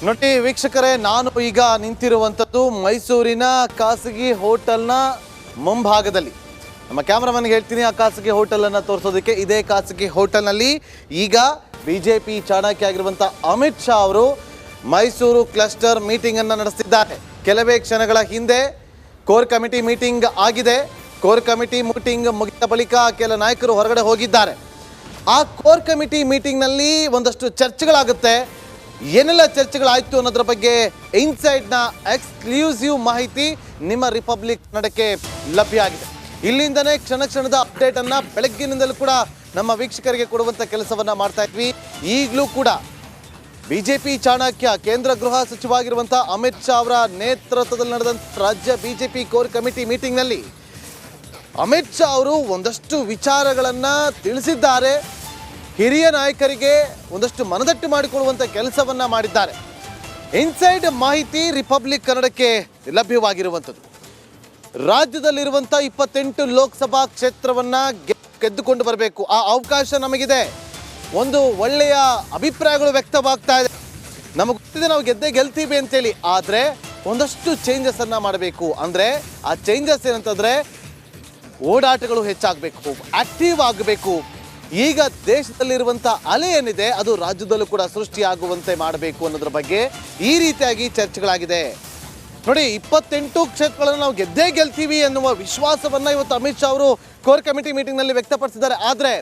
ನೋಡಿ ವೀಕ್ಷಕರೇ, ನಾನು ಈಗ ನಿಂತಿರುವಂಥದ್ದು ಮೈಸೂರಿನ ಖಾಸಗಿ ಹೋಟೆಲ್ನ ಮುಂಭಾಗದಲ್ಲಿ. ನಮ್ಮ ಕ್ಯಾಮ್ರಾಮನ್ಗೆ ಹೇಳ್ತೀನಿ ಆ ಖಾಸಗಿ ಹೋಟೆಲನ್ನು ತೋರಿಸೋದಕ್ಕೆ. ಇದೇ ಖಾಸಗಿ ಹೋಟೆಲ್ನಲ್ಲಿ ಈಗ ಬಿಜೆಪಿ ಚಾಣಕ್ಯ ಆಗಿರುವಂಥ ಅಮಿತ್ ಶಾ ಅವರು ಮೈಸೂರು ಕ್ಲಸ್ಟರ್ ಮೀಟಿಂಗನ್ನು ನಡೆಸಿದ್ದಾರೆ. ಕೆಲವೇ ಕ್ಷಣಗಳ ಹಿಂದೆ ಕೋರ್ ಕಮಿಟಿ ಮೀಟಿಂಗ್ ಆಗಿದೆ. ಕೋರ್ ಕಮಿಟಿ ಮೀಟಿಂಗ್ ಮುಗಿದ ಬಳಿಕ ಕೆಲ ನಾಯಕರು ಹೊರಗಡೆ ಹೋಗಿದ್ದಾರೆ. ಆ ಕೋರ್ ಕಮಿಟಿ ಮೀಟಿಂಗ್ನಲ್ಲಿ ಒಂದಷ್ಟು ಚರ್ಚೆಗಳಾಗುತ್ತೆ. ಏನೆಲ್ಲ ಚರ್ಚೆಗಳಾಯಿತು ಅನ್ನೋದ್ರ ಬಗ್ಗೆ ಇನ್ಸೈಡ್ನ ಎಕ್ಸ್ಕ್ಲೂಸಿವ್ ಮಾಹಿತಿ ನಿಮ್ಮ ರಿಪಬ್ಲಿಕ್ ಕನ್ನಡಕ್ಕೆ ಲಭ್ಯ ಆಗಿದೆ. ಇಲ್ಲಿಂದನೇ ಕ್ಷಣ ಕ್ಷಣದ ಅಪ್ಡೇಟನ್ನು ಬೆಳಗ್ಗಿನಿಂದಲೂ ಕೂಡ ನಮ್ಮ ವೀಕ್ಷಕರಿಗೆ ಕೊಡುವಂಥ ಕೆಲಸವನ್ನು ಮಾಡ್ತಾ ಇದ್ವಿ. ಈಗಲೂ ಕೂಡ ಬಿಜೆಪಿ ಚಾಣಕ್ಯ ಕೇಂದ್ರ ಗೃಹ ಸಚಿವರಾಗಿರುವಂಥ ಅಮಿತ್ ಶಾ ಅವರ ನೇತೃತ್ವದಲ್ಲಿ ನಡೆದಂಥ ರಾಜ್ಯ ಬಿಜೆಪಿ ಕೋರ್ ಕಮಿಟಿ ಮೀಟಿಂಗ್ನಲ್ಲಿ ಅಮಿತ್ ಶಾ ಅವರು ಒಂದಷ್ಟು ವಿಚಾರಗಳನ್ನು ತಿಳಿಸಿದ್ದಾರೆ. ಹಿರಿಯ ನಾಯಕರಿಗೆ ಒಂದಷ್ಟು ಮನದಟ್ಟು ಮಾಡಿಕೊಳ್ಳುವಂಥ ಕೆಲಸವನ್ನು ಮಾಡಿದ್ದಾರೆ. ಇನ್ಸೈಡ್ ಮಾಹಿತಿ ರಿಪಬ್ಲಿಕ್ ಕನ್ನಡಕ್ಕೆ ಲಭ್ಯವಾಗಿರುವಂಥದ್ದು. ರಾಜ್ಯದಲ್ಲಿರುವಂಥ 28 ಲೋಕಸಭಾ ಕ್ಷೇತ್ರವನ್ನು ಗೆದ್ದುಕೊಂಡು ಬರಬೇಕು, ಆ ಅವಕಾಶ ನಮಗಿದೆ. ಒಂದು ಒಳ್ಳೆಯ ಅಭಿಪ್ರಾಯಗಳು ವ್ಯಕ್ತವಾಗ್ತಾ ಇದೆ. ನಮಗೆ ಗೊತ್ತಿದೆ ನಾವು ಗೆಲ್ತೀವಿ ಅಂತೇಳಿ. ಆದರೆ ಒಂದಷ್ಟು ಚೇಂಜಸನ್ನು ಮಾಡಬೇಕು. ಅಂದರೆ ಆ ಚೇಂಜಸ್ ಏನಂತಂದರೆ ಓಡಾಟಗಳು ಹೆಚ್ಚಾಗಬೇಕು, ಆಕ್ಟಿವ್ ಆಗಬೇಕು. ಈಗ ದೇಶದಲ್ಲಿರುವಂಥ ಅಲೆ ಏನಿದೆ ಅದು ರಾಜ್ಯದಲ್ಲೂ ಕೂಡ ಸೃಷ್ಟಿಯಾಗುವಂತೆ ಮಾಡಬೇಕು ಅನ್ನೋದ್ರ ಬಗ್ಗೆ ಈ ರೀತಿಯಾಗಿ ಚರ್ಚೆಗಳಾಗಿದೆ. ನೋಡಿ, 28 ಕ್ಷೇತ್ರಗಳನ್ನು ನಾವು ಗೆಲ್ತೀವಿ ಎನ್ನುವ ವಿಶ್ವಾಸವನ್ನು ಇವತ್ತು ಅಮಿತ್ ಶಾ ಅವರು ಕೋರ್ ಕಮಿಟಿ ಮೀಟಿಂಗ್ನಲ್ಲಿ ವ್ಯಕ್ತಪಡಿಸಿದ್ದಾರೆ. ಆದರೆ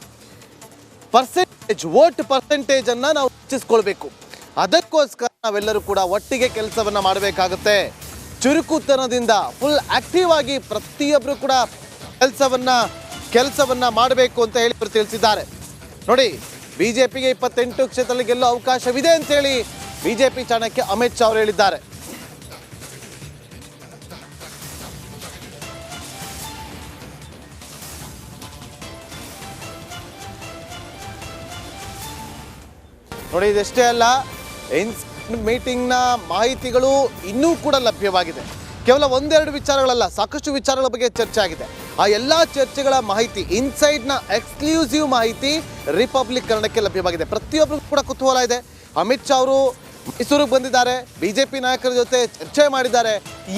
ವೋಟ್ ಪರ್ಸೆಂಟೇಜನ್ನು ನಾವು ಹೆಚ್ಚಿಸ್ಕೊಳ್ಬೇಕು. ಅದಕ್ಕೋಸ್ಕರ ನಾವೆಲ್ಲರೂ ಕೂಡ ಒಟ್ಟಿಗೆ ಕೆಲಸವನ್ನು ಮಾಡಬೇಕಾಗುತ್ತೆ. ಚುರುಕುತನದಿಂದ ಫುಲ್ ಆಕ್ಟಿವ್ ಆಗಿ ಪ್ರತಿಯೊಬ್ಬರು ಕೂಡ ಕೆಲಸವನ್ನ ಮಾಡಬೇಕು ಅಂತ ಹೇಳಿ ಅವರು ತಿಳಿಸಿದ್ದಾರೆ. ನೋಡಿ, ಬಿಜೆಪಿಗೆ 28 ಕ್ಷೇತ್ರದಲ್ಲಿ ಗೆಲ್ಲೋ ಅವಕಾಶವಿದೆ ಅಂತೇಳಿ ಬಿಜೆಪಿ ಚಾಣಕ್ಯ ಅಮಿತ್ ಶಾ ಅವರು ಹೇಳಿದ್ದಾರೆ. ನೋಡಿ, ಇದಷ್ಟೇ ಅಲ್ಲ, ಮೀಟಿಂಗ್ನ ಮಾಹಿತಿಗಳು ಇನ್ನೂ ಕೂಡ ಲಭ್ಯವಾಗಿದೆ. ಕೇವಲ ಒಂದೆರಡು ವಿಚಾರಗಳಲ್ಲ, ಸಾಕಷ್ಟು ವಿಚಾರಗಳ ಬಗ್ಗೆ ಚರ್ಚೆ ಆಗಿದೆ. ಆ ಎಲ್ಲ ಚರ್ಚೆಗಳ ಮಾಹಿತಿ, ಇನ್ಸೈಡ್ನ ಎಕ್ಸ್ಕ್ಲೂಸಿವ್ ಮಾಹಿತಿ ರಿಪಬ್ಲಿಕ್ ಕನ್ನಡಕ್ಕೆ ಲಭ್ಯವಾಗಿದೆ. ಪ್ರತಿಯೊಬ್ಬರಿಗೂ ಕೂಡ ಕುತೂಹಲ ಇದೆ. ಅಮಿತ್ ಶಾ ಅವರು ಮೈಸೂರಿಗೆ ಬಂದಿದ್ದಾರೆ, ಬಿಜೆಪಿ ನಾಯಕರ ಜೊತೆ ಚರ್ಚೆ ಮಾಡಿದ್ದಾರೆ.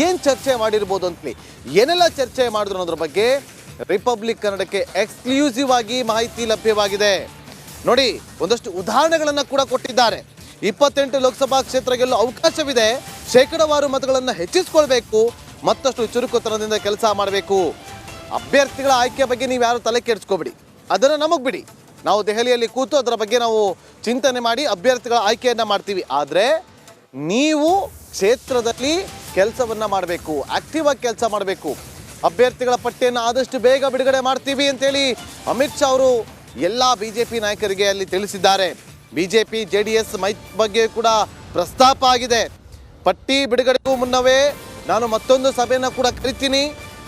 ಏನು ಚರ್ಚೆ ಮಾಡಿರ್ಬೋದು ಅಂತೇಳಿ, ಏನೆಲ್ಲ ಚರ್ಚೆ ಮಾಡಿದ್ರು ಅನ್ನೋದ್ರ ಬಗ್ಗೆ ರಿಪಬ್ಲಿಕ್ ಕನ್ನಡಕ್ಕೆ ಎಕ್ಸ್ಕ್ಲೂಸಿವ್ ಆಗಿ ಮಾಹಿತಿ ಲಭ್ಯವಾಗಿದೆ. ನೋಡಿ, ಒಂದಷ್ಟು ಉದಾಹರಣೆಗಳನ್ನು ಕೂಡ ಕೊಟ್ಟಿದ್ದಾರೆ. 28 ಲೋಕಸಭಾ ಕ್ಷೇತ್ರ ಗೆಲ್ಲೋ ಅವಕಾಶವಿದೆ. ಶೇಕಡಾವಾರು ಮತಗಳನ್ನು ಹೆಚ್ಚಿಸ್ಕೊಳ್ಬೇಕು. ಮತ್ತಷ್ಟು ಚುರುಕುತನದಿಂದ ಕೆಲಸ ಮಾಡಬೇಕು. ಅಭ್ಯರ್ಥಿಗಳ ಆಯ್ಕೆ ಬಗ್ಗೆ ನೀವು ಯಾರು ತಲೆ ಕೆಡಿಸ್ಕೋಬಿಡಿ, ಅದನ್ನು ನಮಗೆ ಬಿಡಿ. ನಾವು ದೆಹಲಿಯಲ್ಲಿ ಕೂತು ಅದರ ಬಗ್ಗೆ ನಾವು ಚಿಂತನೆ ಮಾಡಿ ಅಭ್ಯರ್ಥಿಗಳ ಆಯ್ಕೆಯನ್ನು ಮಾಡ್ತೀವಿ. ಆದರೆ ನೀವು ಕ್ಷೇತ್ರದಲ್ಲಿ ಕೆಲಸವನ್ನು ಮಾಡಬೇಕು, ಆಕ್ಟಿವ್ ಆಗಿ ಕೆಲಸ ಮಾಡಬೇಕು. ಅಭ್ಯರ್ಥಿಗಳ ಪಟ್ಟಿಯನ್ನು ಆದಷ್ಟು ಬೇಗ ಬಿಡುಗಡೆ ಮಾಡ್ತೀವಿ ಅಂತೇಳಿ ಅಮಿತ್ ಶಾ ಅವರು ಎಲ್ಲ ಬಿಜೆಪಿ ನಾಯಕರಿಗೆ ಅಲ್ಲಿ ತಿಳಿಸಿದ್ದಾರೆ. ಬಿಜೆಪಿ JDS ಮೈತ್ರಿ ಬಗ್ಗೆ ಕೂಡ ಪ್ರಸ್ತಾಪ ಆಗಿದೆ. ಪಟ್ಟಿ ಬಿಡುಗಡೆಗೂ ಮುನ್ನವೇ ನಾನು ಮತ್ತೊಂದು ಸಭೆಯನ್ನು ಕೂಡ ಕರಿತೀನಿ.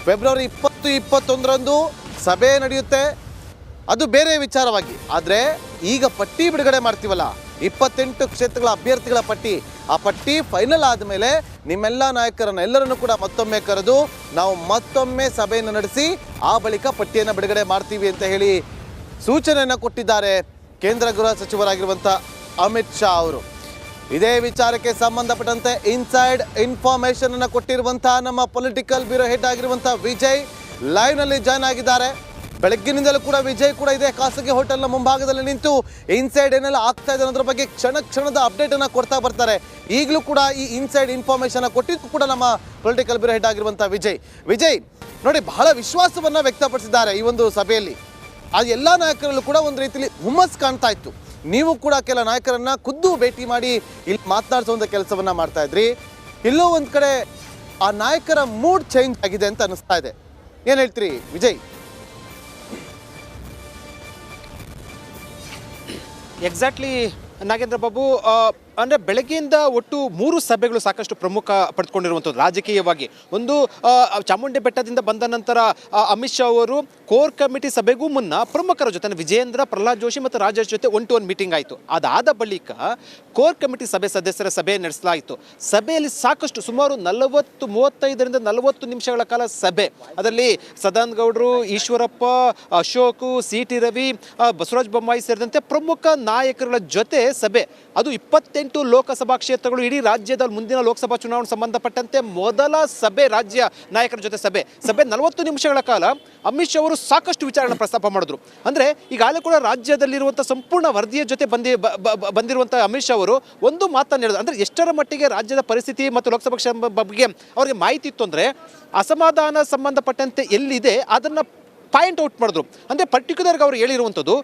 ಫೆಬ್ರವರಿ 20-21ರಂದು ಸಭೆ ನಡೆಯುತ್ತೆ, ಅದು ಬೇರೆ ವಿಚಾರವಾಗಿ. ಆದರೆ ಈಗ ಪಟ್ಟಿ ಬಿಡುಗಡೆ ಮಾಡ್ತೀವಲ್ಲ, 28 ಕ್ಷೇತ್ರಗಳ ಅಭ್ಯರ್ಥಿಗಳ ಪಟ್ಟಿ, ಆ ಪಟ್ಟಿ ಫೈನಲ್ ಆದಮೇಲೆ ನಿಮ್ಮೆಲ್ಲ ನಾಯಕರನ್ನು ಎಲ್ಲರನ್ನು ಕೂಡ ಮತ್ತೊಮ್ಮೆ ಕರೆದು ನಾವು ಮತ್ತೊಮ್ಮೆ ಸಭೆಯನ್ನು ನಡೆಸಿ ಆ ಬಳಿಕ ಪಟ್ಟಿಯನ್ನು ಬಿಡುಗಡೆ ಮಾಡ್ತೀವಿ ಅಂತ ಹೇಳಿ ಸೂಚನೆಯನ್ನು ಕೊಟ್ಟಿದ್ದಾರೆ ಕೇಂದ್ರ ಗೃಹ ಸಚಿವರಾಗಿರುವಂಥ ಅಮಿತ್ ಶಾ ಅವರು. ಇದೇ ವಿಚಾರಕ್ಕೆ ಸಂಬಂಧಪಟ್ಟಂತೆ ಇನ್ಸೈಡ್ ಇನ್ಫಾರ್ಮೇಷನ್ ಅನ್ನು ಕೊಟ್ಟಿರುವಂಥ ನಮ್ಮ ಪೊಲಿಟಿಕಲ್ ಬ್ಯೂರೋ ಹೆಡ್ ಆಗಿರುವಂಥ ವಿಜಯ್ ಲೈವ್ನಲ್ಲಿ ಜಾಯ್ನ್ ಆಗಿದ್ದಾರೆ. ಬೆಳಗ್ಗಿನಿಂದಲೂ ಕೂಡ ವಿಜಯ್ ಕೂಡ ಇದೇ ಖಾಸಗಿ ಹೋಟೆಲ್ನ ಮುಂಭಾಗದಲ್ಲಿ ನಿಂತು ಇನ್ಸೈಡ್ ಏನೆಲ್ಲ ಆಗ್ತಾ ಇದೆ ಅನ್ನೋದ್ರ ಬಗ್ಗೆ ಕ್ಷಣದ ಅಪ್ಡೇಟನ್ನು ಕೊಡ್ತಾ ಬರ್ತಾರೆ. ಈಗಲೂ ಕೂಡ ಈ ಇನ್ಸೈಡ್ ಇನ್ಫಾರ್ಮೇಷನ್ ಕೊಟ್ಟಿದ್ದು ಕೂಡ ನಮ್ಮ ಪೊಲಿಟಿಕಲ್ ಬ್ಯೂರೋ ಹೆಡ್ ಆಗಿರುವಂಥ ವಿಜಯ್ ನೋಡಿ, ಬಹಳ ವಿಶ್ವಾಸವನ್ನು ವ್ಯಕ್ತಪಡಿಸಿದ್ದಾರೆ ಈ ಒಂದು ಸಭೆಯಲ್ಲಿ. ಆ ಎಲ್ಲ ನಾಯಕರಲ್ಲೂ ಕೂಡ ಒಂದು ರೀತಿಯಲ್ಲಿ ಹುಮ್ಮಸ್ ಕಾಣ್ತಾ ಇತ್ತು. ನೀವು ಕೂಡ ಕೆಲ ನಾಯಕರನ್ನ ಖುದ್ದು ಭೇಟಿ ಮಾಡಿ ಇಲ್ಲಿ ಮಾತನಾಡಿಸುವಂಥ ಕೆಲಸವನ್ನ ಮಾಡ್ತಾ ಇದ್ರಿ. ಇಲ್ಲೂ ಒಂದು ಕಡೆ ಆ ನಾಯಕರ ಮೂಡ್ ಚೇಂಜ್ ಆಗಿದೆ ಅಂತ ಅನಿಸ್ತಾ ಇದೆ. ಏನು ಹೇಳ್ತೀರಿ ವಿಜಯ್? ಎಕ್ಸಾಕ್ಟ್ಲಿ ನಾಗೇಂದ್ರ ಬಾಬು, ಅಂದರೆ ಬೆಳಗ್ಗೆಯಿಂದ ಒಟ್ಟು 3 ಸಭೆಗಳು ಸಾಕಷ್ಟು ಪ್ರಮುಖ ಪಡೆದುಕೊಂಡಿರುವಂಥದ್ದು ರಾಜಕೀಯವಾಗಿ. ಒಂದು ಚಾಮುಂಡಿ ಬೆಟ್ಟದಿಂದ ಬಂದ ನಂತರ ಅಮಿತ್ ಶಾ ಅವರು ಕೋರ್ ಕಮಿಟಿ ಸಭೆಗೂ ಮುನ್ನ ಪ್ರಮುಖರ ಜೊತೆ ವಿಜೇಂದ್ರ, ಪ್ರಹ್ಲಾದ್ ಜೋಶಿ ಮತ್ತು ರಾಜೇಶ್ ಜೊತೆ 1-to-1 ಮೀಟಿಂಗ್ ಆಯಿತು. ಅದಾದ ಬಳಿಕ ಕೋರ್ ಕಮಿಟಿ ಸದಸ್ಯರ ಸಭೆ ನಡೆಸಲಾಯಿತು. ಸಭೆಯಲ್ಲಿ ಸಾಕಷ್ಟು ಸುಮಾರು 35ರಿಂದ 40 ನಿಮಿಷಗಳ ಕಾಲ ಸಭೆ. ಅದರಲ್ಲಿ ಸದಾನಂದ ಗೌಡರು, ಈಶ್ವರಪ್ಪ, ಅಶೋಕ್, CT ರವಿ, ಬಸವರಾಜ ಬೊಮ್ಮಾಯಿ ಸೇರಿದಂತೆ ಪ್ರಮುಖ ನಾಯಕರುಗಳ ಜೊತೆ ಸಭೆ. ಅದು 28 28 ಲೋಕಸಭಾ ಕ್ಷೇತ್ರಗಳು ಇಡೀ ರಾಜ್ಯದ ಮುಂದಿನ ಲೋಕಸಭಾ ಚುನಾವಣೆ ಸಂಬಂಧಪಟ್ಟಂತೆ ಮೊದಲ ಸಭೆ, ರಾಜ್ಯ ನಾಯಕರ ಜೊತೆ ಸಭೆ 40 ನಿಮಿಷಗಳ ಕಾಲ ಅಮಿತ್ ಶಾ ಅವರು ಸಾಕಷ್ಟು ವಿಚಾರಗಳನ್ನು ಪ್ರಸ್ತಾಪ ಮಾಡಿದ್ರು. ಅಂದರೆ ಈಗಾಗಲೇ ಕೂಡ ರಾಜ್ಯದಲ್ಲಿರುವಂಥ ಸಂಪೂರ್ಣ ವರದಿಯ ಜೊತೆ ಬಂದಿರುವಂಥ ಅಮಿತ್ ಶಾ ಅವರು ಒಂದು ಮಾತನ್ನು ಹೇಳಿದ್ರು. ಅಂದರೆ ಎಷ್ಟರ ಮಟ್ಟಿಗೆ ರಾಜ್ಯದ ಪರಿಸ್ಥಿತಿ ಮತ್ತು ಲೋಕಸಭಾ ಬಗ್ಗೆ ಅವರಿಗೆ ಮಾಹಿತಿ ಇತ್ತು ಅಂದರೆ ಅಸಮಾಧಾನ ಸಂಬಂಧಪಟ್ಟಂತೆ ಎಲ್ಲಿದೆ ಅದನ್ನು ಪಾಯಿಂಟ್ ಔಟ್ ಮಾಡಿದ್ರು. ಅಂದರೆ ಪರ್ಟಿಕ್ಯುಲರ್ಗೆ ಅವರು ಹೇಳಿರುವಂಥದ್ದು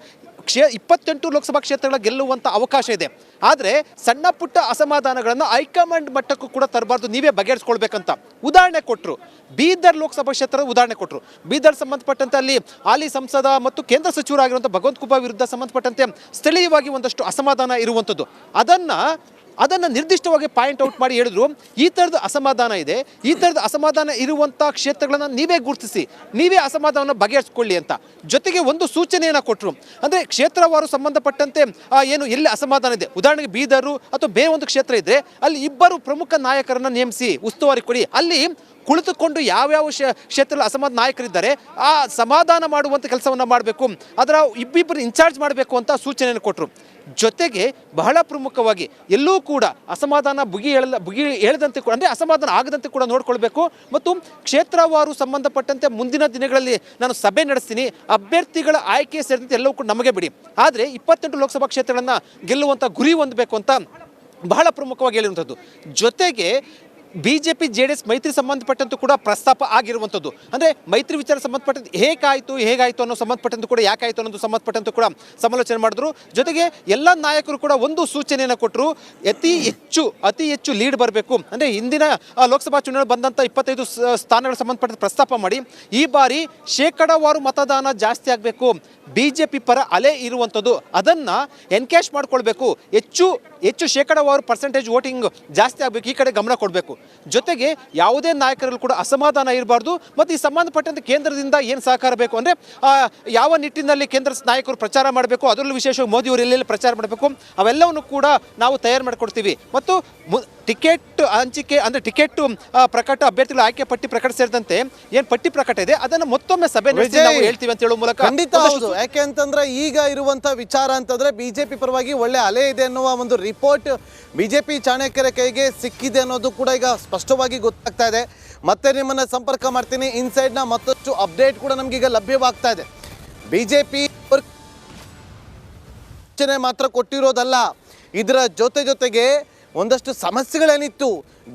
28 ಲೋಕಸಭಾ ಕ್ಷೇತ್ರಗಳ ಗೆಲ್ಲುವಂಥ ಅವಕಾಶ ಇದೆ. ಆದರೆ ಸಣ್ಣ ಪುಟ್ಟ ಅಸಮಾಧಾನಗಳನ್ನು ಹೈಕಮಾಂಡ್ ಮಟ್ಟಕ್ಕೂ ಕೂಡ ತರಬಾರ್ದು, ನೀವೇ ಬಗೆಹರಿಸ್ಕೊಳ್ಬೇಕಂತ ಉದಾಹರಣೆ ಕೊಟ್ಟರು. ಬೀದರ್ ಲೋಕಸಭಾ ಕ್ಷೇತ್ರದ ಉದಾಹರಣೆ ಕೊಟ್ಟರು. ಬೀದರ್ ಸಂಬಂಧಪಟ್ಟಂತೆ ಅಲ್ಲಿ ಹಾಲಿ ಸಂಸದ ಮತ್ತು ಕೇಂದ್ರ ಸಚಿವರಾಗಿರುವಂಥ ಭಗವಂತ ಖೂಬಾ ವಿರುದ್ಧ ಸಂಬಂಧಪಟ್ಟಂತೆ ಸ್ಥಳೀಯವಾಗಿ ಒಂದಷ್ಟು ಅಸಮಾಧಾನ ಇರುವಂಥದ್ದು. ಅದನ್ನು ನಿರ್ದಿಷ್ಟವಾಗಿ ಪಾಯಿಂಟ್ ಔಟ್ ಮಾಡಿ ಹೇಳಿದ್ರು, ಈ ಥರದ ಅಸಮಾಧಾನ ಇದೆ, ಈ ಥರದ ಅಸಮಾಧಾನ ಇರುವಂಥ ಕ್ಷೇತ್ರಗಳನ್ನು ನೀವೇ ಗುರುತಿಸಿ, ನೀವೇ ಅಸಮಾಧಾನವನ್ನು ಬಗೆಹರಿಸ್ಕೊಳ್ಳಿ ಅಂತ. ಜೊತೆಗೆ ಒಂದು ಸೂಚನೆಯನ್ನು ಕೊಟ್ಟರು. ಅಂದರೆ ಕ್ಷೇತ್ರವಾರು ಸಂಬಂಧಪಟ್ಟಂತೆ ಏನು ಎಲ್ಲಿ ಅಸಮಾಧಾನ ಇದೆ, ಉದಾಹರಣೆಗೆ ಬೀದರು ಅಥವಾ ಬೇರೆ ಒಂದು ಕ್ಷೇತ್ರ ಇದ್ದರೆ ಅಲ್ಲಿ 2 ಪ್ರಮುಖ ನಾಯಕರನ್ನು ನೇಮಿಸಿ ಉಸ್ತುವಾರಿ ಕೊಡಿ, ಅಲ್ಲಿ ಕುಳಿತುಕೊಂಡು ಯಾವ್ಯಾವ ಕ್ಷೇತ್ರದ ಅಸಮಾಧಾನ ನಾಯಕರಿದ್ದಾರೆ ಆ ಸಮಾಧಾನ ಮಾಡುವಂಥ ಕೆಲಸವನ್ನು ಮಾಡಬೇಕು, ಅದರ ಇಬ್ಬಿಬ್ಬರು ಇನ್ಚಾರ್ಜ್ ಮಾಡಬೇಕು ಅಂತ ಸೂಚನೆಯನ್ನು ಕೊಟ್ಟರು. ಜೊತೆಗೆ ಬಹಳ ಪ್ರಮುಖವಾಗಿ ಎಲ್ಲೂ ಕೂಡ ಅಸಮಾಧಾನ ಬುಗಿ ಹೇಳದಂತೆ ಅಂದರೆ ಅಸಮಾಧಾನ ಆಗದಂತೆ ಕೂಡ ನೋಡ್ಕೊಳ್ಬೇಕು. ಮತ್ತು ಕ್ಷೇತ್ರವಾರು ಸಂಬಂಧಪಟ್ಟಂತೆ ಮುಂದಿನ ದಿನಗಳಲ್ಲಿ ನಾನು ಸಭೆ ನಡೆಸ್ತೀನಿ, ಅಭ್ಯರ್ಥಿಗಳ ಆಯ್ಕೆ ಸೇರಿದಂತೆ ಎಲ್ಲವೂ ಕೂಡ ನಮಗೆ ಬಿಡಿ, ಆದರೆ 28 ಲೋಕಸಭಾ ಕ್ಷೇತ್ರಗಳನ್ನು ಗೆಲ್ಲುವಂಥ ಗುರಿ ಹೊಂದಬೇಕು ಅಂತ ಬಹಳ ಪ್ರಮುಖವಾಗಿ ಹೇಳಿರುವಂಥದ್ದು. ಜೊತೆಗೆ BJP JDS ಮೈತ್ರಿ ಸಂಬಂಧಪಟ್ಟಂತೂ ಕೂಡ ಪ್ರಸ್ತಾಪ ಆಗಿರುವಂಥದ್ದು. ಅಂದರೆ ಮೈತ್ರಿ ವಿಚಾರ ಸಂಬಂಧಪಟ್ಟಂತೆ ಹೇಗಾಯಿತು ಅನ್ನೋ ಸಂಬಂಧಪಟ್ಟಂತೂ ಕೂಡ ಯಾಕಾಯಿತು ಅನ್ನೋದು ಸಂಬಂಧಪಟ್ಟಂತೂ ಕೂಡ ಸಮಾಲೋಚನೆ ಮಾಡಿದ್ರು. ಜೊತೆಗೆ ಎಲ್ಲ ನಾಯಕರು ಕೂಡ ಒಂದು ಸೂಚನೆಯನ್ನು ಕೊಟ್ಟರು, ಅತಿ ಹೆಚ್ಚು ಲೀಡ್ ಬರಬೇಕು. ಅಂದರೆ ಹಿಂದಿನ ಲೋಕಸಭಾ ಚುನಾವಣೆ ಬಂದಂಥ 25 ಸ್ಥಾನಗಳ ಸಂಬಂಧಪಟ್ಟ ಪ್ರಸ್ತಾಪ ಮಾಡಿ ಈ ಬಾರಿ ಶೇಕಡಾವಾರು ಮತದಾನ ಜಾಸ್ತಿ ಆಗಬೇಕು, BJP ಪರ ಅಲೆ ಇರುವಂಥದ್ದು, ಅದನ್ನು ಎನ್ಕ್ಯಾಶ್ ಮಾಡ್ಕೊಳ್ಬೇಕು, ಹೆಚ್ಚು ಶೇಕಡಾವಾರು ಪರ್ಸೆಂಟೇಜ್ ವೋಟಿಂಗ್ ಜಾಸ್ತಿ ಆಗಬೇಕು, ಈ ಕಡೆ ಗಮನ ಕೊಡಬೇಕು. ಜೊತೆಗೆ ಯಾವುದೇ ನಾಯಕರಲ್ಲಿ ಕೂಡ ಅಸಮಾಧಾನ ಇರಬಾರ್ದು. ಮತ್ತು ಈ ಸಂಬಂಧಪಟ್ಟಂತೆ ಕೇಂದ್ರದಿಂದ ಏನು ಸಹಕಾರ ಬೇಕು ಅಂದರೆ ಯಾವ ನಿಟ್ಟಿನಲ್ಲಿ ಕೇಂದ್ರ ನಾಯಕರು ಪ್ರಚಾರ ಮಾಡಬೇಕು, ಅದರಲ್ಲೂ ವಿಶೇಷವಾಗಿ ಮೋದಿಯವರು ಎಲ್ಲೆಲ್ಲಿ ಪ್ರಚಾರ ಮಾಡಬೇಕು ಅವೆಲ್ಲವನ್ನು ಕೂಡ ನಾವು ತಯಾರು ಮಾಡಿಕೊಡ್ತೀವಿ. ಮತ್ತು ಟಿಕೆಟ್ ಹಂಚಿಕೆ ಅಂದರೆ ಟಿಕೆಟ್ ಪ್ರಕಟ, ಅಭ್ಯರ್ಥಿಗಳ ಆಯ್ಕೆ ಪಟ್ಟಿ ಪ್ರಕಟ ಸೇರಿದಂತೆ ಏನು ಪಟ್ಟಿ ಪ್ರಕಟ ಇದೆ ಅದನ್ನು ಮತ್ತೊಮ್ಮೆ ಸಭೆ ನಾವು ಹೇಳ್ತೀವಿ ಅಂತ ಹೇಳೋ ಮೂಲಕ ಖಂಡಿತ ಹೌದು. ಯಾಕೆ ಅಂತಂದ್ರೆ ಈಗ ಇರುವಂತ ವಿಚಾರ ಅಂತಂದ್ರೆ BJP ಪರವಾಗಿ ಒಳ್ಳೆ ಅಲೆ ಇದೆ ಅನ್ನುವ ಒಂದು ರಿಪೋರ್ಟ್ BJP ಚಾಣಕ್ಯರ ಕೈಗೆ ಸಿಕ್ಕಿದೆ ಅನ್ನೋದು ಕೂಡ ಈಗ ಸ್ಪಷ್ಟವಾಗಿ ಗೊತ್ತಾಗ್ತಾ ಇದೆ. ಮತ್ತೆ ನಿಮ್ಮನ್ನ ಸಂಪರ್ಕ ಮಾಡ್ತೀನಿ. ಇನ್ಸೈಡ್ ನ ಮತ್ತಷ್ಟು ಅಪ್ಡೇಟ್ ಕೂಡ ನಮ್ಗೀಗ ಲಭ್ಯವಾಗ್ತಾ ಇದೆ. BJP ಮಾತ್ರ ಕೊಟ್ಟಿರೋದಲ್ಲ, ಇದರ ಜೊತೆಗೆ ಒಂದಷ್ಟು ಸಮಸ್ಯೆಗಳೇನಿತ್ತು,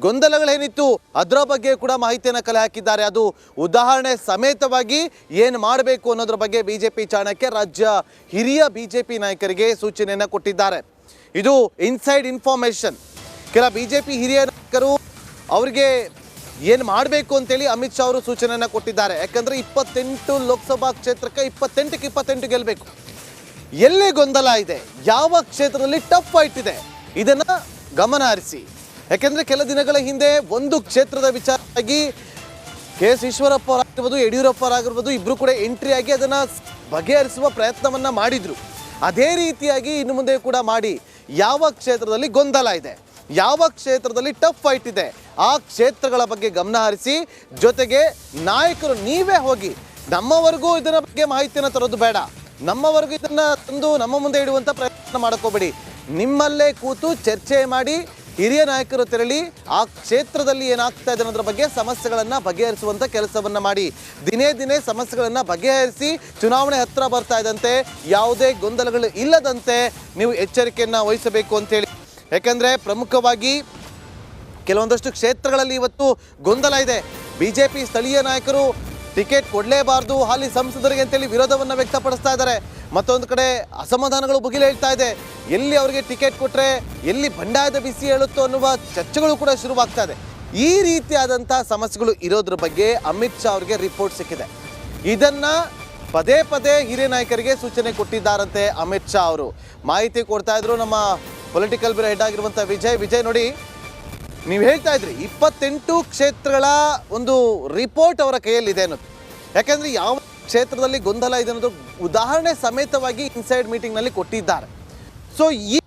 ಗೊಂದಲಗಳೇನಿತ್ತು ಅದರ ಬಗ್ಗೆ ಕೂಡ ಮಾಹಿತಿಯನ್ನು ಕಲೆ ಹಾಕಿದ್ದಾರೆ. ಅದು ಉದಾಹರಣೆ ಸಮೇತವಾಗಿ ಏನು ಮಾಡಬೇಕು ಅನ್ನೋದ್ರ ಬಗ್ಗೆ BJP ಚಾಣಕ್ಯ ರಾಜ್ಯ ಹಿರಿಯ BJP ನಾಯಕರಿಗೆ ಸೂಚನೆಯನ್ನು ಕೊಟ್ಟಿದ್ದಾರೆ. ಇದು ಇನ್ಸೈಡ್ ಇನ್ಫಾರ್ಮೇಷನ್. ಕೆಲ BJP ಹಿರಿಯ ನಾಯಕರು ಅವರಿಗೆ ಏನು ಮಾಡಬೇಕು ಅಂತೇಳಿ ಅಮಿತ್ ಶಾ ಅವರು ಸೂಚನೆಯನ್ನು ಕೊಟ್ಟಿದ್ದಾರೆ. ಯಾಕಂದರೆ 28 ಲೋಕಸಭಾ ಕ್ಷೇತ್ರಕ್ಕೆ 28ಕ್ಕೆ 28 ಗೆಲ್ಲಬೇಕು. ಎಲ್ಲಿ ಗೊಂದಲ ಇದೆ, ಯಾವ ಕ್ಷೇತ್ರದಲ್ಲಿ ಟಫ್ ಫೈಟ್ ಇದೆ, ಇದನ್ನು ಗಮನ ಹರಿಸಿ. ಯಾಕೆಂದರೆ ಕೆಲ ದಿನಗಳ ಹಿಂದೆ ಒಂದು ಕ್ಷೇತ್ರದ ವಿಚಾರವಾಗಿ KS ಈಶ್ವರಪ್ಪ ಅವರಾಗಿರ್ಬೋದು, ಯಡಿಯೂರಪ್ಪ ಅವರಾಗಿರ್ಬೋದು, ಇಬ್ಬರು ಕೂಡ ಎಂಟ್ರಿ ಆಗಿ ಅದನ್ನು ಬಗೆಹರಿಸುವ ಪ್ರಯತ್ನವನ್ನು ಮಾಡಿದರು. ಅದೇ ರೀತಿಯಾಗಿ ಇನ್ನು ಮುಂದೆ ಕೂಡ ಮಾಡಿ ಯಾವ ಕ್ಷೇತ್ರದಲ್ಲಿ ಗೊಂದಲ ಇದೆ, ಯಾವ ಕ್ಷೇತ್ರದಲ್ಲಿ ಟಫ್ ಫೈಟ್ ಇದೆ ಆ ಕ್ಷೇತ್ರಗಳ ಬಗ್ಗೆ ಗಮನ ಹರಿಸಿ. ಜೊತೆಗೆ ನಾಯಕರು ನೀವೇ ಹೋಗಿ ನಮ್ಮವರೆಗೂ ಇದರ ಬಗ್ಗೆ ಮಾಹಿತಿಯನ್ನು ತರೋದು ಬೇಡ, ನಮ್ಮವರೆಗೂ ಇದನ್ನು ತಂದು ನಮ್ಮ ಮುಂದೆ ಇಡುವಂಥ ಪ್ರಯತ್ನ ಮಾಡ್ಕೋಬೇಡಿ. ನಿಮ್ಮಲ್ಲೇ ಕೂತು ಚರ್ಚೆ ಮಾಡಿ ಹಿರಿಯ ನಾಯಕರು ತೆರಳಿ ಆ ಕ್ಷೇತ್ರದಲ್ಲಿ ಏನಾಗ್ತಾ ಇದೆ ಅನ್ನೋದ್ರ ಬಗ್ಗೆ ಸಮಸ್ಯೆಗಳನ್ನು ಬಗೆಹರಿಸುವಂಥ ಕೆಲಸವನ್ನು ಮಾಡಿ. ದಿನೇ ಸಮಸ್ಯೆಗಳನ್ನು ಬಗೆಹರಿಸಿ ಚುನಾವಣೆ ಹತ್ತಿರ ಬರ್ತಾ ಇದ್ದಂತೆ ಯಾವುದೇ ಗೊಂದಲಗಳು ಇಲ್ಲದಂತೆ ನೀವು ಎಚ್ಚರಿಕೆಯನ್ನು ವಹಿಸಬೇಕು ಅಂತೇಳಿ. ಯಾಕಂದರೆ ಪ್ರಮುಖವಾಗಿ ಕೆಲವೊಂದಷ್ಟು ಕ್ಷೇತ್ರಗಳಲ್ಲಿ ಇವತ್ತು ಗೊಂದಲ ಇದೆ. BJP ಸ್ಥಳೀಯ ನಾಯಕರು ಟಿಕೆಟ್ ಕೊಡಲೇಬಾರ್ದು ಹಾಲಿ ಸಂಸದರಿಗೆ ಅಂತೇಳಿ ವಿರೋಧವನ್ನು ವ್ಯಕ್ತಪಡಿಸ್ತಾ ಇದ್ದಾರೆ. ಮತ್ತೊಂದು ಕಡೆ ಅಸಮಾಧಾನಗಳು ಭುಗಿಲೇಳ್ತಾ ಇದೆ. ಎಲ್ಲಿ ಅವರಿಗೆ ಟಿಕೆಟ್ ಕೊಟ್ಟರೆ ಎಲ್ಲಿ ಬಂಡಾಯದ ಬಿಸಿ ಹೇಳುತ್ತೋ ಅನ್ನುವ ಚರ್ಚೆಗಳು ಕೂಡ ಶುರುವಾಗ್ತಾ ಇದೆ. ಈ ರೀತಿಯಾದಂಥ ಸಮಸ್ಯೆಗಳು ಇರೋದ್ರ ಬಗ್ಗೆ ಅಮಿತ್ ಶಾ ಅವರಿಗೆ ರಿಪೋರ್ಟ್ ಸಿಕ್ಕಿದೆ. ಇದನ್ನು ಪದೇ ಹಿರಿಯ ನಾಯಕರಿಗೆ ಸೂಚನೆ ಕೊಟ್ಟಿದ್ದಾರಂತೆ ಅಮಿತ್ ಶಾ ಅವರು. ಮಾಹಿತಿ ಕೊಡ್ತಾ ಇದ್ರು ನಮ್ಮ ಪೊಲಿಟಿಕಲ್ ಬ್ಯೂರೋ ಹೆಡ್ ಆಗಿರುವಂಥ ವಿಜಯ್. ನೋಡಿ, ನೀವು ಹೇಳ್ತಾ ಇದ್ರಿ 28 ಕ್ಷೇತ್ರಗಳ ಒಂದು ರಿಪೋರ್ಟ್ ಅವರ ಕೈಯಲ್ಲಿದೆ ಅನ್ನೋದು. ಯಾಕೆಂದರೆ ಯಾವ ಕ್ಷೇತ್ರದಲ್ಲಿ ಗೊಂದಲ ಇದೆ ಅನ್ನೋದು ಉದಾಹರಣೆ ಸಮೇತವಾಗಿ ಇನ್ಸೈಡ್ ಮೀಟಿಂಗ್ನಲ್ಲಿ ಕೊಟ್ಟಿದ್ದಾರೆ. ಸೊ ಈ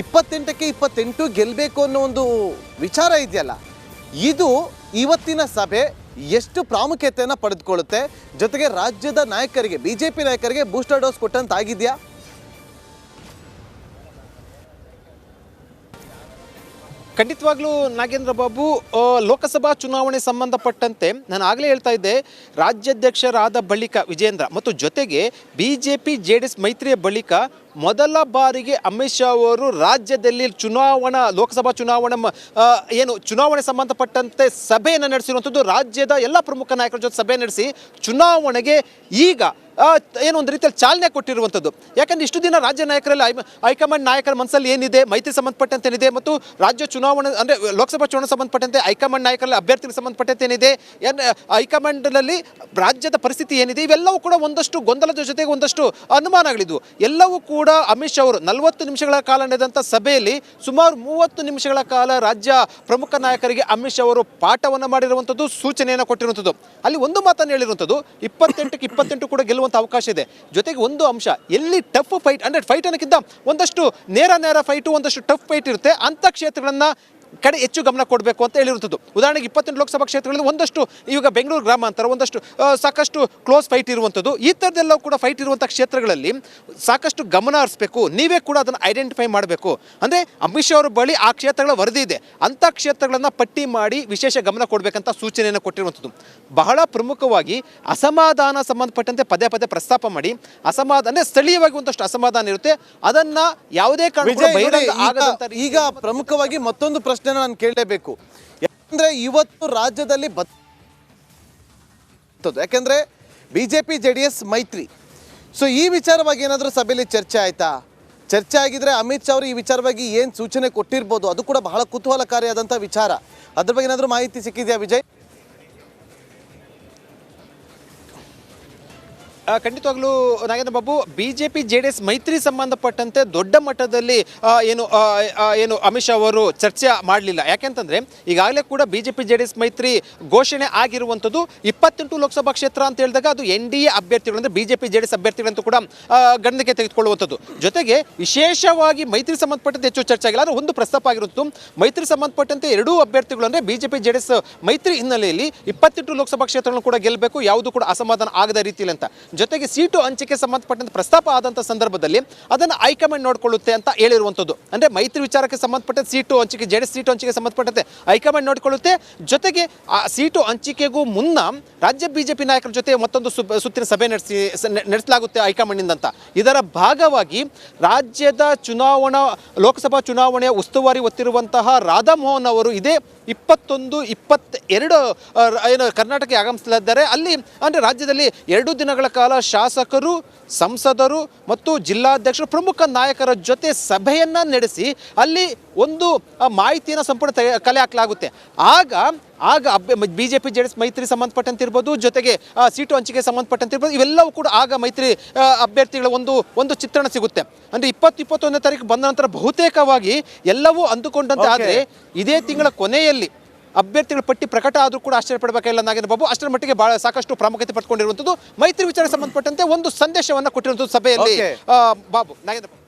28ಕ್ಕೆ 28 ಗೆಲ್ಲಬೇಕು ಅನ್ನೋ ಒಂದು ವಿಚಾರ ಇದೆಯಲ್ಲ, ಇದು ಇವತ್ತಿನ ಸಭೆ ಎಷ್ಟು ಪ್ರಾಮುಖ್ಯತೆಯನ್ನು ಪಡೆದುಕೊಳ್ಳುತ್ತೆ, ಜೊತೆಗೆ ರಾಜ್ಯದ ನಾಯಕರಿಗೆ BJP ನಾಯಕರಿಗೆ ಬೂಸ್ಟರ್ ಡೋಸ್ ಕೊಟ್ಟಂತಾಗಿದೆಯಾ? ಖಂಡಿತವಾಗ್ಲೂ ನಾಗೇಂದ್ರ ಬಾಬು, ಲೋಕಸಭಾ ಚುನಾವಣೆ ಸಂಬಂಧಪಟ್ಟಂತೆ ನಾನು ಆಗಲೇ ಹೇಳ್ತಾ ಇದ್ದೆ, ರಾಜ್ಯಾಧ್ಯಕ್ಷರಾದ ಬಳಿಕ ವಿಜೇಂದ್ರ ಮತ್ತು ಜೊತೆಗೆ BJP JDS ಮೈತ್ರಿಯ ಬಳಿಕ ಮೊದಲ ಬಾರಿಗೆ ಅಮಿತ್ ಶಾ ಅವರು ರಾಜ್ಯದಲ್ಲಿ ಲೋಕಸಭಾ ಚುನಾವಣೆ ಸಂಬಂಧಪಟ್ಟಂತೆ ಸಭೆಯನ್ನು ನಡೆಸಿರುವಂಥದ್ದು. ರಾಜ್ಯದ ಎಲ್ಲ ಪ್ರಮುಖ ನಾಯಕರ ಜೊತೆ ಸಭೆ ನಡೆಸಿ ಚುನಾವಣೆಗೆ ಈಗ ಒಂದು ರೀತಿಯಲ್ಲಿ ಚಾಲನೆ ಕೊಟ್ಟಿರುವಂಥದ್ದು. ಯಾಕಂದ್ರೆ ಇಷ್ಟು ದಿನ ರಾಜ್ಯ ನಾಯಕರಲ್ಲಿ ಹೈಕಮಾಂಡ್ ನಾಯಕರ ಮನಸ್ಸಲ್ಲಿ ಏನಿದೆ, ಮೈತ್ರಿ ಸಂಬಂಧಪಟ್ಟಂತೆ ಏನಿದೆ, ಮತ್ತು ರಾಜ್ಯ ಚುನಾವಣೆ ಅಂದರೆ ಲೋಕಸಭಾ ಚುನಾವಣೆ ಸಂಬಂಧಪಟ್ಟಂತೆ ಹೈಕಮಾಂಡ್ ನಾಯಕರಲ್ಲಿ ಅಭ್ಯರ್ಥಿಗಳಿಗೆ ಸಂಬಂಧಪಟ್ಟಂತೆ ಏನಿದೆ, ಹೈಕಮಾಂಡ್ನಲ್ಲಿ ರಾಜ್ಯದ ಪರಿಸ್ಥಿತಿ ಏನಿದೆ, ಇವೆಲ್ಲವೂ ಕೂಡ ಒಂದಷ್ಟು ಗೊಂದಲದ ಜೊತೆಗೆ ಒಂದಷ್ಟು ಅನುಮಾನಗಳಿದ್ವು. ಎಲ್ಲವೂ ಕೂಡ ಅಮಿತ್ ಶಾ ಅವರು 40 ನಿಮಿಷಗಳ ಕಾಲ ನಡೆದಂಥ ಸಭೆಯಲ್ಲಿ ಸುಮಾರು 30 ನಿಮಿಷಗಳ ಕಾಲ ರಾಜ್ಯ ಪ್ರಮುಖ ನಾಯಕರಿಗೆ ಅಮಿತ್ ಶಾ ಅವರು ಪಾಠವನ್ನು ಮಾಡಿರುವಂಥದ್ದು, ಸೂಚನೆಯನ್ನು ಕೊಟ್ಟಿರುವಂಥದ್ದು. ಅಲ್ಲಿ ಒಂದು ಮಾತನ್ನು ಹೇಳಿರುವಂಥದ್ದು, 28ಕ್ಕೆ 28 ಕೂಡ ಗೆಲ್ಲುವಂಥ ಅವಕಾಶ ಇದೆ. ಜೊತೆಗೆ ಒಂದು ಅಂಶ, ಎಲ್ಲಿ ಟಫ್ ಫೈಟ್ ಅಂದರೆ ಫೈಟ್ ಅನ್ನೋಕ್ಕಿಂತ ಒಂದಷ್ಟು ನೇರ ಫೈಟು, ಒಂದಷ್ಟು ಟಫ್ ಫೈಟ್ ಇರುತ್ತೆ, ಅಂಥ ಕ್ಷೇತ್ರಗಳನ್ನು ಕಡೆ ಹೆಚ್ಚು ಗಮನ ಕೊಡಬೇಕು ಅಂತ ಹೇಳಿರುವಂಥದ್ದು. ಉದಾಹರಣೆಗೆ 28 ಲೋಕಸಭಾ ಕ್ಷೇತ್ರಗಳಲ್ಲಿ ಒಂದಷ್ಟು ಈಗ ಬೆಂಗಳೂರು ಗ್ರಾಮಾಂತರ ಒಂದಷ್ಟು ಸಾಕಷ್ಟು ಕ್ಲೋಸ್ ಫೈಟ್ ಇರುವಂಥದ್ದು. ಈ ಥರದ್ದೆಲ್ಲ ಕೂಡ ಫೈಟ್ ಇರುವಂಥ ಕ್ಷೇತ್ರಗಳಲ್ಲಿ ಸಾಕಷ್ಟು ಗಮನ ಹರಿಸಬೇಕು. ನೀವೇ ಕೂಡ ಅದನ್ನು ಐಡೆಂಟಿಫೈ ಮಾಡಬೇಕು. ಅಂದರೆ ಅಮಿತ್ ಶಾ ಅವರ ಬಳಿ ಆ ಕ್ಷೇತ್ರಗಳ ವರದಿ ಇದೆ, ಅಂಥ ಕ್ಷೇತ್ರಗಳನ್ನು ಪಟ್ಟಿ ಮಾಡಿ ವಿಶೇಷ ಗಮನ ಕೊಡಬೇಕಂತ ಸೂಚನೆಯನ್ನು ಕೊಟ್ಟಿರುವಂಥದ್ದು. ಬಹಳ ಪ್ರಮುಖವಾಗಿ ಅಸಮಾಧಾನ ಸಂಬಂಧಪಟ್ಟಂತೆ ಪದೇ ಪದೇ ಪ್ರಸ್ತಾಪ ಮಾಡಿ, ಅಂದರೆ ಸ್ಥಳೀಯವಾಗಿ ಒಂದಷ್ಟು ಅಸಮಾಧಾನ ಇರುತ್ತೆ, ಅದನ್ನು ಯಾವುದೇ ಕಾರಣಕ್ಕೂ ಬಹಿರಂಗ ಆಗದಂತ ಈಗ ಪ್ರಮುಖವಾಗಿ ಮತ್ತೊಂದು ಪ್ರಶ್ನೆ ನಾನು ಕೇಳಲೇಬೇಕು. ಯಾಕಂದ್ರೆ ಇವತ್ತು ರಾಜ್ಯದಲ್ಲಿ ಯಾಕಂದ್ರೆ BJP JDS ಮೈತ್ರಿ, ಸೊ ಈ ವಿಚಾರವಾಗಿ ಏನಾದರೂ ಸಭೆಯಲ್ಲಿ ಚರ್ಚೆ ಆಯ್ತಾ? ಚರ್ಚೆ ಆಗಿದ್ರೆ ಅಮಿತ್ ಶಾ ಅವರು ಈ ವಿಚಾರವಾಗಿ ಏನು ಸೂಚನೆ ಕೊಟ್ಟಿರ್ಬೋದು, ಅದು ಕೂಡ ಬಹಳ ಕುತೂಹಲಕಾರಿಯಾದಂಥ ವಿಚಾರ. ಅದ್ರ ಬಗ್ಗೆ ಏನಾದರೂ ಮಾಹಿತಿ ಸಿಕ್ಕಿದೆಯಾ ವಿಜಯ್? ಖಂಡಿತವಾಗ್ಲೂ ನಾಗೇಂದ್ರ ಬಾಬು, BJP JDS ಮೈತ್ರಿ ಸಂಬಂಧಪಟ್ಟಂತೆ ದೊಡ್ಡ ಮಟ್ಟದಲ್ಲಿ ಏನು ಅಮಿತ್ ಶಾ ಅವರು ಚರ್ಚೆ ಮಾಡಲಿಲ್ಲ. ಯಾಕೆಂತಂದರೆ ಈಗಾಗಲೇ ಕೂಡ BJP JDS ಮೈತ್ರಿ ಘೋಷಣೆ ಆಗಿರುವಂಥದ್ದು. 28 ಲೋಕಸಭಾ ಕ್ಷೇತ್ರ ಅಂತ ಹೇಳಿದಾಗ ಅದು NDA ಅಭ್ಯರ್ಥಿಗಳು ಅಂದರೆ BJP JDS ಅಭ್ಯರ್ಥಿಗಳಂತೂ ಕೂಡ ಗಣನೆಗೆ ತೆಗೆದುಕೊಳ್ಳುವಂಥದ್ದು. ಜೊತೆಗೆ ವಿಶೇಷವಾಗಿ ಮೈತ್ರಿ ಸಂಬಂಧಪಟ್ಟಂತೆ ಹೆಚ್ಚು ಚರ್ಚೆ ಆಗಿಲ್ಲ. ಆದರೆ ಒಂದು ಪ್ರಸ್ತಾಪ ಆಗಿರುತ್ತು, ಮೈತ್ರಿ ಸಂಬಂಧಪಟ್ಟಂತೆ ಎರಡೂ ಅಭ್ಯರ್ಥಿಗಳು ಅಂದರೆ BJP JDS ಮೈತ್ರಿ ಹಿನ್ನೆಲೆಯಲ್ಲಿ 28 ಲೋಕಸಭಾ ಕ್ಷೇತ್ರಗಳನ್ನು ಕೂಡ ಗೆಲ್ಲಬೇಕು, ಯಾವುದು ಕೂಡ ಅಸಮಾಧಾನ ಆಗದ ರೀತಿಯಲ್ಲಿ ಅಂತ. ಜೊತೆಗೆ ಸೀಟು ಹಂಚಿಕೆ ಸಂಬಂಧಪಟ್ಟಂತೆ ಪ್ರಸ್ತಾಪ ಆದಂಥ ಸಂದರ್ಭದಲ್ಲಿ ಅದನ್ನು ಹೈಕಮಾಂಡ್ ನೋಡಿಕೊಳ್ಳುತ್ತೆ ಅಂತ ಹೇಳಿರುವಂಥದ್ದು. ಅಂದರೆ ಮೈತ್ರಿ ವಿಚಾರಕ್ಕೆ ಸಂಬಂಧಪಟ್ಟಂತೆ ಸೀಟು ಹಂಚಿಕೆ, JDS ಸೀಟು ಹಂಚಿಕೆ ಸಂಬಂಧಪಟ್ಟಂತೆ ಹೈಕಮಾಂಡ್ ನೋಡಿಕೊಳ್ಳುತ್ತೆ. ಜೊತೆಗೆ ಆ ಸೀಟು ಹಂಚಿಕೆಗೂ ಮುನ್ನ ರಾಜ್ಯ BJP ನಾಯಕರ ಜೊತೆ ಮತ್ತೊಂದು ಸುತ್ತಿನ ಸಭೆ ನಡೆಸಲಾಗುತ್ತೆ ಹೈಕಮಾಂಡ್ನಿಂದ ಅಂತ. ಇದರ ಭಾಗವಾಗಿ ರಾಜ್ಯದ ಲೋಕಸಭಾ ಚುನಾವಣೆಯ ಉಸ್ತುವಾರಿ ಹೊತ್ತಿರುವಂತಹ ರಾಧಾಮೋಹನ್ ಅವರು ಇದೇ 21, 22 ಏನು ಕರ್ನಾಟಕಕ್ಕೆ ಆಗಮಿಸಲಿದ್ದಾರೆ. ಅಲ್ಲಿ ಅಂದರೆ ರಾಜ್ಯದಲ್ಲಿ 2 ದಿನಗಳ ಕಾಲ ಶಾಸಕರು, ಸಂಸದರು ಮತ್ತು ಜಿಲ್ಲಾಧ್ಯಕ್ಷರು, ಪ್ರಮುಖ ನಾಯಕರ ಜೊತೆ ಸಭೆಯನ್ನು ನಡೆಸಿ ಅಲ್ಲಿ ಒಂದು ಮಾಹಿತಿಯನ್ನು ಸಂಪೂರ್ಣ ಕಲೆ ಹಾಕಲಾಗುತ್ತೆ. ಆಗ BJP JDS ಮೈತ್ರಿ ಸಂಬಂಧಪಟ್ಟಂತೆ ಇರ್ಬೋದು, ಜೊತೆಗೆ ಸೀಟು ಹಂಚಿಕೆ ಸಂಬಂಧಪಟ್ಟಂತೆ ಇರ್ಬೋದು, ಇವೆಲ್ಲವೂ ಕೂಡ ಆಗ ಮೈತ್ರಿ ಅಭ್ಯರ್ಥಿಗಳ ಒಂದು ಚಿತ್ರಣ ಸಿಗುತ್ತೆ. ಅಂದರೆ 21ನೇ ತಾರೀಕು ಬಂದ ನಂತರ ಬಹುತೇಕವಾಗಿ ಎಲ್ಲವೂ ಅಂದುಕೊಂಡಂತೆ. ಆದರೆ ಇದೇ ತಿಂಗಳ ಕೊನೆಯಲ್ಲಿ ಅಭ್ಯರ್ಥಿಗಳ ಪಟ್ಟಿ ಪ್ರಕಟ ಆದರೂ ಕೂಡ ಆಶ್ಚರ್ಯ ಪಡಬೇಕಿಲ್ಲ ನಾಗೇಂದ್ರ ಬಾಬು. ಅಷ್ಟರ ಮಟ್ಟಿಗೆ ಬಹಳ ಸಾಕಷ್ಟು ಪ್ರಾಮುಖ್ಯತೆ ಪಡ್ಕೊಂಡಿರುವಂಥದ್ದು ಮೈತ್ರಿ ವಿಚಾರಕ್ಕೆ ಸಂಬಂಧಪಟ್ಟಂತೆ ಒಂದು ಸಂದೇಶವನ್ನು ಕೊಟ್ಟಿರುವಂಥದ್ದು ಸಭೆಯಲ್ಲಿ ಬಾಬು ನಾಗೇಂದ್ರ ಬಾಬು.